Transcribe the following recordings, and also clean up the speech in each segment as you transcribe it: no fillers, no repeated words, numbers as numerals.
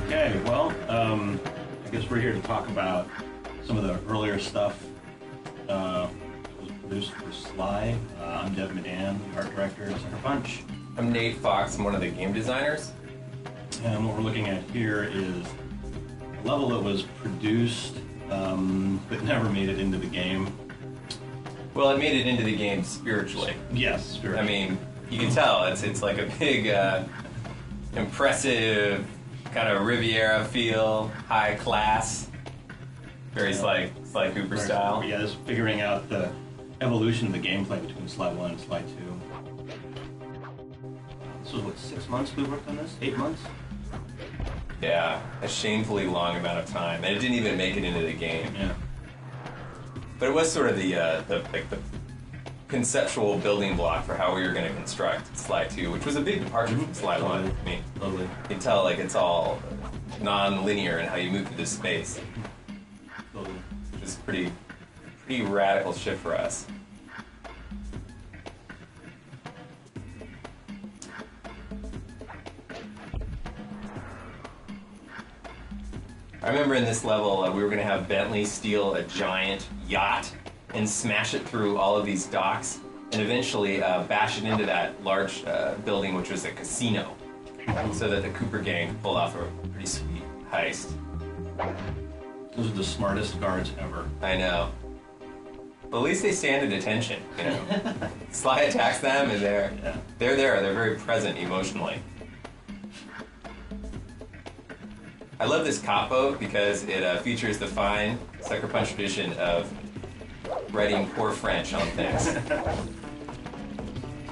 Okay, well, I guess we're here to talk about some of the earlier stuff that was produced for Sly. I'm Dev Madan, art director at Sucker Punch. I'm Nate Fox, I'm one of the game designers. And what we're looking at here is a level that was produced but never made it into the game. Well, it made it into the game spiritually. Yes, spiritually. I mean, you can tell it's like a big, impressive, kind of Riviera feel, high class, very Sly Cooper style. Yeah, just figuring out the evolution of the gameplay between Sly 1 and Sly 2. This was, what, 6 months we worked on this? 8 months? Yeah, a shamefully long amount of time, and it didn't even make it into the game. Yeah. But it was sort of the conceptual building block for how we were going to construct Sly 2, which was a big departure from Sly 1. I mean, Totally. you can tell like it's all non-linear in how you move through this space, Totally. which is pretty radical shift for us. I remember in this level we were going to have Bentley steal a giant yacht and smash it through all of these docks and eventually bash it into that large building which was a casino so that the Cooper gang pulled off a pretty sweet heist. Those are the smartest guards ever. I know. But at least they stand at attention, you know. Sly attacks them and they're there. They're very present emotionally. I love this cop boat because it features the fine Sucker Punch tradition of writing poor French on things.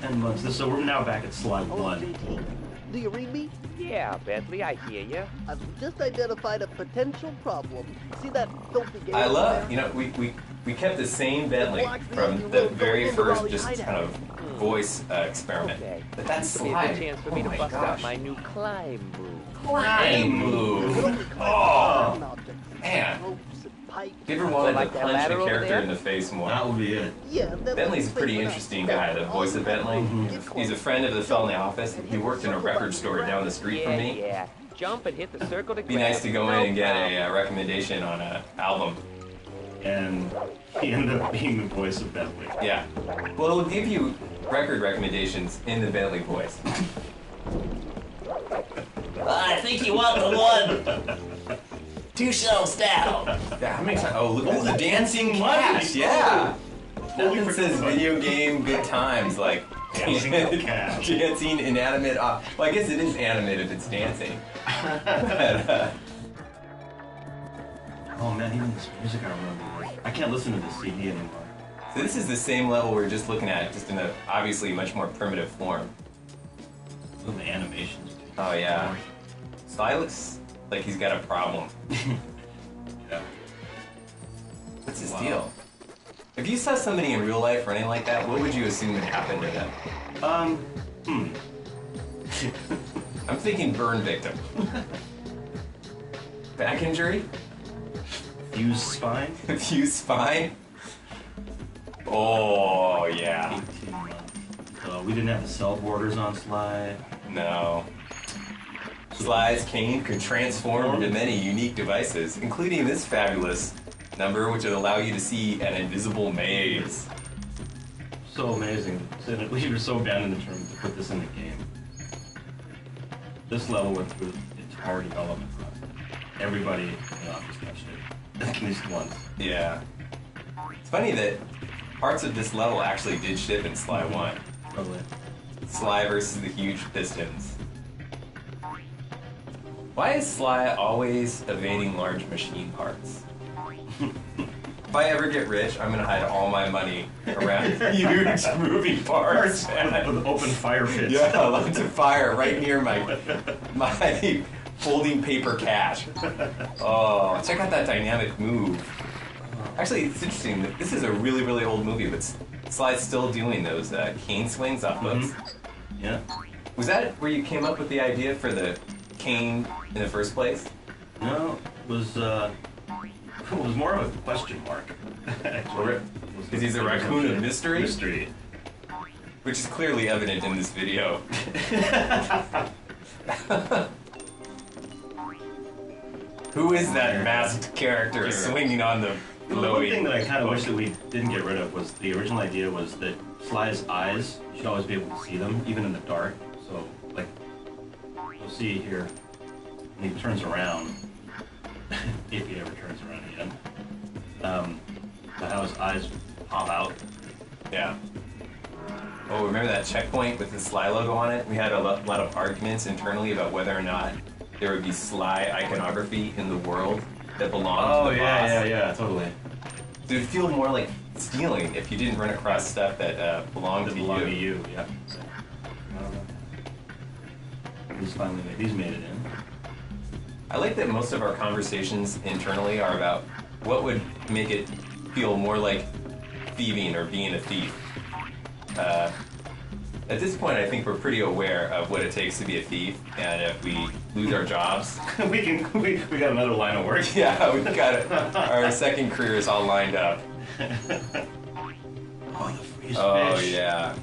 10 months. So we're now back at Sly 1. JT, do you read me? Yeah, Bentley, I hear you. I've just identified a potential problem. See that filthy game? I over love, there? you know, we kept the same Bentley from the very first just kind of voice experiment. Okay. But that's Give me a Sly. good chance for me Oh to my bust out gosh. my new climb move. Climb move. Oh, man. Ropes and pipes. If you ever wanted Like to that punch ladder the over character there? in the face more. That would be it. Yeah, that Bentley's a was pretty safe interesting enough. guy, the voice of Bentley. Mm-hmm. He's a friend of the fellow in the office. He worked in a record store down the street from me. Yeah. Jump and hit the circle to Be grab. nice to go in and get a recommendation on an album. And he ended up being the voice of Bentley. Yeah. Well, it'll give you record recommendations in the Bentley voice. I think you want the one 2 shelves down. Yeah, how many times? Oh, look at the dancing cat. Yeah. Nothing says video game good times like Dancing cat. dancing inanimate. Well, I guess it is animate if it's dancing. But, Oh man, even this music I remember. I can't listen to this CD anymore. so this is the same level we were just looking at, just in a obviously much more primitive form. Look at the animations. Oh yeah. Sly looks like he's got a problem. Yeah. What's his Wow. deal? If you saw somebody in real life running like that, what would you assume would happen to them? I'm thinking burn victim. Back injury? Fused spine. Fused spine? Oh, yeah. 18 months. We didn't have the cell borders on Sly. No. Sly's cane could transform into many unique devices, including this fabulous number, which would allow you to see an invisible maze. So amazing. So we were so bad in the term to put this in the game. This level went through the entire development process. everybody in the office touched it at least once. Yeah. It's funny that parts of this level actually did ship in Sly 1. Totally. Sly versus the huge pistons. Why is Sly always evading large machine parts? If I ever get rich, I'm gonna hide all my money around huge moving parts. With open fire pits. Yeah, lots of fire right near my folding paper cache. Oh, check out that dynamic move. Actually, it's interesting that this is a really, really old movie, but Sly's still doing those cane swings off books. Yeah. Was that where you came up with the idea for the cane in the first place? No, it was more of a question mark. Actually. Because he's a raccoon of mystery? Mystery. Which is clearly evident in this video. Who is that masked character swinging on the Well, the one thing that I kind of wish that we didn't get rid of was the original idea was that Sly's eyes, you should always be able to see them, even in the dark. So, like, you'll see here, when he turns around, if he ever turns around again, how his eyes pop out. Yeah. Oh, remember that checkpoint with the Sly logo on it? We had a lot of arguments internally about whether or not there would be Sly iconography in the world that belonged to the boss. Yeah, totally. It would feel more like stealing if you didn't run across stuff that belonged to you. Yeah. These made it in. I like that most of our conversations internally are about what would make it feel more like thieving or being a thief. At this point, I think we're pretty aware of what it takes to be a thief, and if we lose our jobs, we got another line of work. yeah, we've got it. Our second career is all lined up. Oh, the freeze Oh fish. yeah.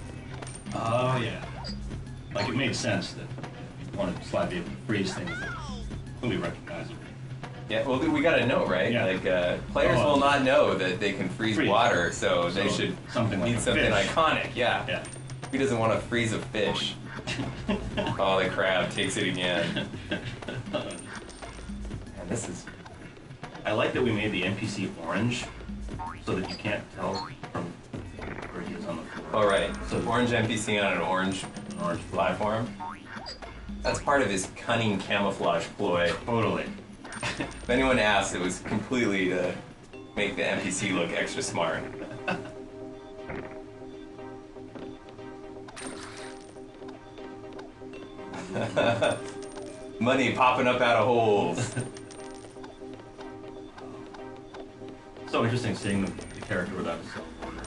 Oh yeah. Like it made sense that you wanted Sly to be able to freeze things that will be recognizable. Yeah, well, we gotta know, right? Yeah. Like, players will not know that they can freeze water, so they So, should something like need a something fish. iconic. Yeah. Yeah. Who doesn't want to freeze a fish? Oh, the crab takes it again. And this is... I like that we made the NPC orange so that you can't tell from where he is on the floor. Oh, right. So- So orange NPC on an orange An orange platform. That's part of his cunning camouflage ploy. Totally. If anyone asked, it was completely to make the NPC look extra smart. Money popping up out of holes. So interesting seeing the character without his cell phone.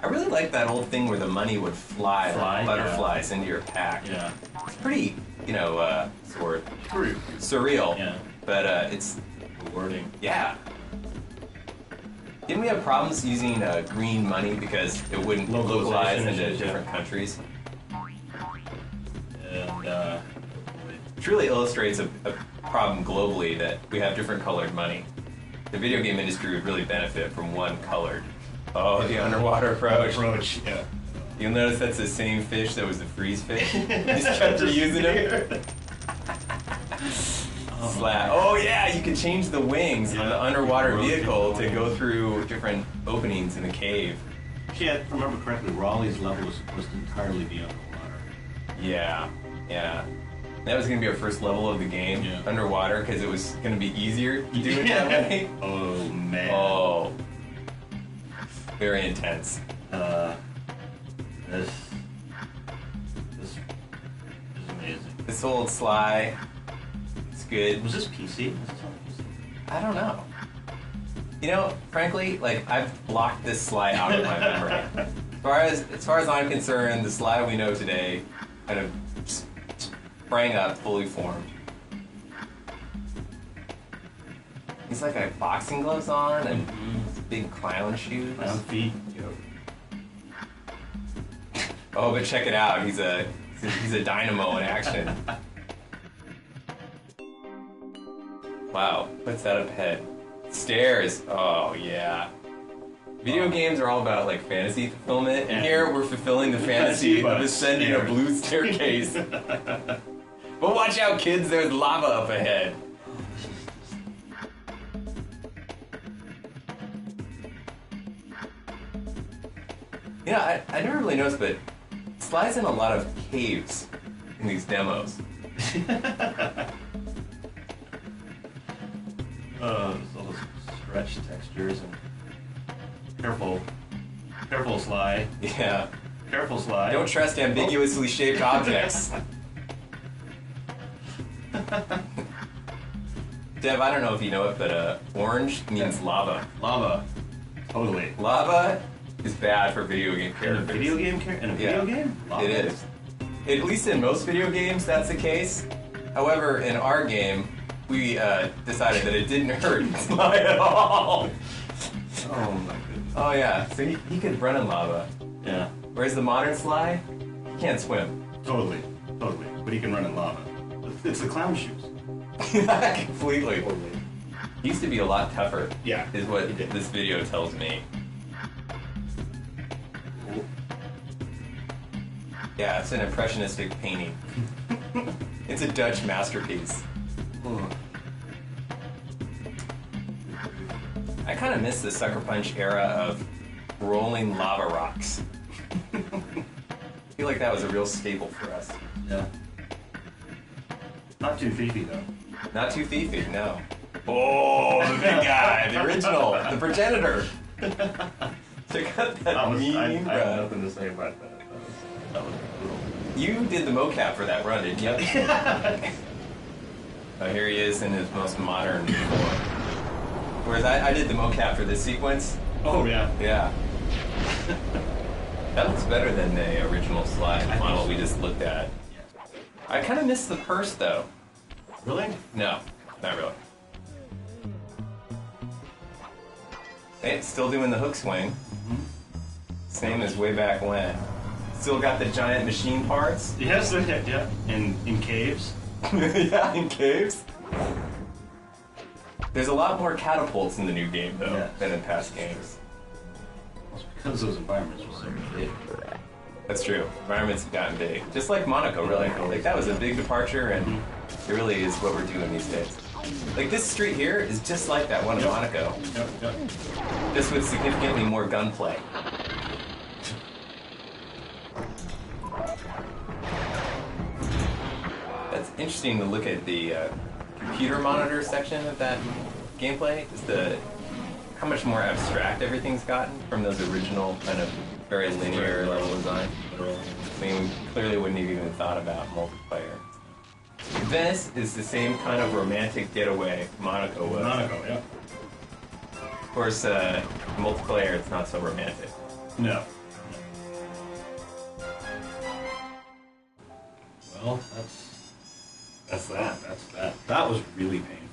I really like that old thing where the money would fly like Fly, butterflies into your pack. Yeah. It's pretty, sort of True. surreal. Yeah. But it's, Rewarding. yeah. Didn't we have problems using green money because it wouldn't localize Localization into issues, yeah. different countries? And Truly illustrates a problem globally that we have different colored money. The video game industry would really benefit from one colored. Oh, the underwater approach. yeah. You'll notice that's the same fish that was the freeze fish. Just kept reusing it. Slap. Oh yeah, you can change the wings on the underwater vehicle to go through different openings in the cave. Actually, if I remember correctly, Raleigh's level was supposed to entirely be underwater. Yeah, yeah. That was gonna be our first level of the game, Yeah. underwater, because it was gonna be easier to do it that way. Oh man. Oh, very intense. This is amazing. This old Sly, it's good. Was this PC? Was this on PC? I don't know. You know, frankly, like I've blocked this Sly out of my memory. As far as I'm concerned, the Sly we know today kind of sprang up fully formed. He's like got boxing gloves on and big clown shoes. Clown feet. Oh, but check it out. He's a dynamo in action. Wow, what's that up ahead? Stairs. Oh yeah. Video games are all about like fantasy fulfillment, and here we're fulfilling the fantasy of ascending a blue staircase. But watch out, kids! There's lava up ahead. This is Yeah, I never really noticed, but Sly's in a lot of caves in these demos. All those stretch textures and careful, Sly. Yeah. Careful, Sly. Don't trust ambiguously shaped objects. Dev, I don't know if you know it, but orange means lava. Lava. Totally. Lava is bad for video game In a characters. video game? In a video game? Lava. It is. At least in most video games, that's the case. However, in our game, we decided that it didn't hurt Sly at all. Oh my goodness. Oh yeah, so he could run in lava. Yeah. Whereas the modern Sly, he can't swim. Totally. But he can run in lava. It's the clown shoes. Completely. Totally. He used to be a lot tougher. Yeah, Is what he did. this video tells me. Yeah, it's an impressionistic painting. It's a Dutch masterpiece. I kind of miss the Sucker Punch era of rolling lava rocks. I feel like that was a real staple for us. Yeah. Not too fifi though. Not too thiefy, no. Oh, the big guy, the original, the progenitor. Check out that mean I have run. nothing to say about that. That was brutal. You did the mocap for that run, didn't you? Oh, here he is in his most modern form. Whereas I did the mocap for this sequence. Oh yeah. Yeah. That looks better than the original Sly think model so. we just looked at. I kind of miss the purse, though. Really? No, not really. Hey, still doing the hook swing. Same as way back when. Still got the giant machine parts. Yes, yeah. In caves. Yeah, in caves. There's a lot more catapults in the new game, though, Yes. than in past games. It's because those environments were so big. That's true. Environments have gotten big. Just like Monaco, really. Like, that was a big departure, and it really is what we're doing these days. Like, this street here is just like that one in Yep. Monaco, Yep. just with significantly more gunplay. That's interesting to look at the computer monitor section of that gameplay. Is how much more abstract everything's gotten from those original kind of very linear level design. I mean, we clearly wouldn't have even thought about multiplayer. Venice is the same kind of romantic getaway Monaco was. Monaco, yeah. Of course, multiplayer, it's not so romantic. No. Well, that's that. That was really painful.